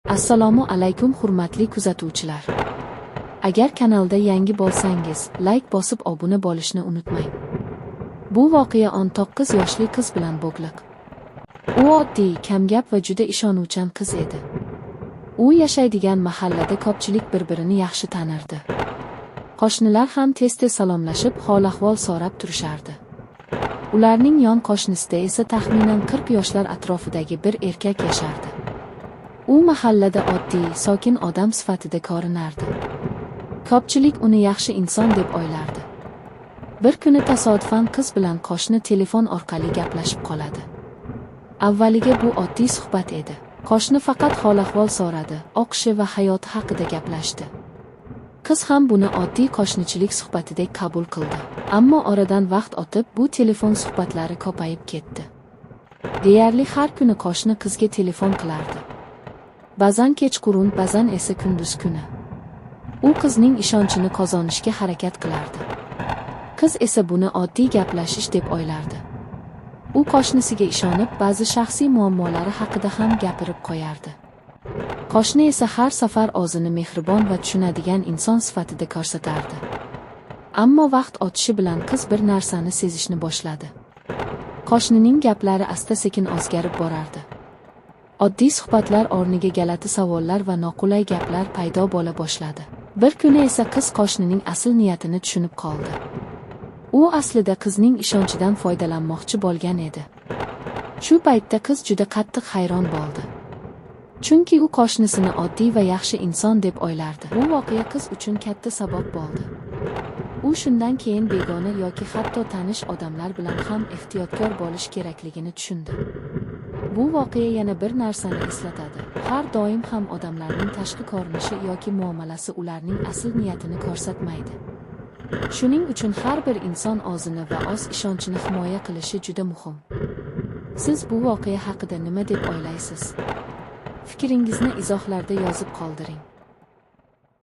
Assalomu alaykum hurmatli kuzatuvchilar. Agar kanalda yangi bo'lsangiz, like bosib obuna bo'lishni unutmang. Bu voqea 19 yoshli qiz bilan bog'liq. U oddiy, kamgap va juda ishonuvchan qiz edi. U yashaydigan mahallada ko'pchilik bir-birini yaxshi tanirdi. Qo'shnilar ham tez-tez salomlashib, hol-ahvol so'rab turishardi. Ularning yon qo'shnisida esa taxminan 40 yoshlar atrofidagi bir erkak yashardi. U mahallada oddiy, sokin odam sifatida ko'rinardi. Ko'pchilik uni yaxshi inson deb o'ylardi. Bir kuni tasodifan qiz bilan qo'shni telefon orqali gaplashib qoladi. Avvaliga bu oddiy suhbat edi. Qo'shni faqat hol-ahvol so'radi, o'qishi va hayoti haqida gaplashdi. Qiz ham buni oddiy qo'shnichilik suhbatidek qabul qildi. Ammo oradan vaqt o'tib, bu telefon suhbatlari ko'payib ketdi. Deyarli har kuni qo'shni qizga telefon qilardi. Ba'zan kechqurun, ba'zan esa kunduz kuni. U qizning ishonchini qozonishga harakat qilardi. Qiz esa buni oddiy gaplashish deb o'ylardi. U qo'shnisiga ishonib, ba'zi shaxsiy muammolari haqida ham gapirib qo'yardi. Qo'shni esa har safar o'zini mehribon va tushunadigan inson sifatida ko'rsatardi. Ammo vaqt o'tishi bilan qiz bir narsani sezishni boshladi. Qo'shnining gaplari asta-sekin o'zgarib borardi. Oddiy suhbatlar o'rniga galati savollar va noqulay gaplar paydo bo'la boshladi. Bir kuni esa qiz qo'shnining asl niyatini tushunib qoldi. U aslida qizning ishonchidan foydalanmoqchi bo'lgan edi. Shu paytda qiz juda qattiq hayron bo'ldi. Chunki u qo'shnisini oddiy va yaxshi inson deb o'ylardi. Bu voqea qiz uchun katta saboq bo'ldi. U shundan keyin begona yoki hatto tanish odamlar bilan ham ehtiyotkor bo'lish kerakligini tushundi. Bu voqea yana bir narsani eslatadi. Har doim ham odamlarning tashqi ko'rinishi yoki muomalasi ularning asl niyatini ko'rsatmaydi. Shuning uchun har bir inson o'zini va o'z ishonchini himoya qilishi juda muhim. Siz bu voqea haqida nima deb o'ylaysiz? Fikringizni izohlarda yozib qoldiring.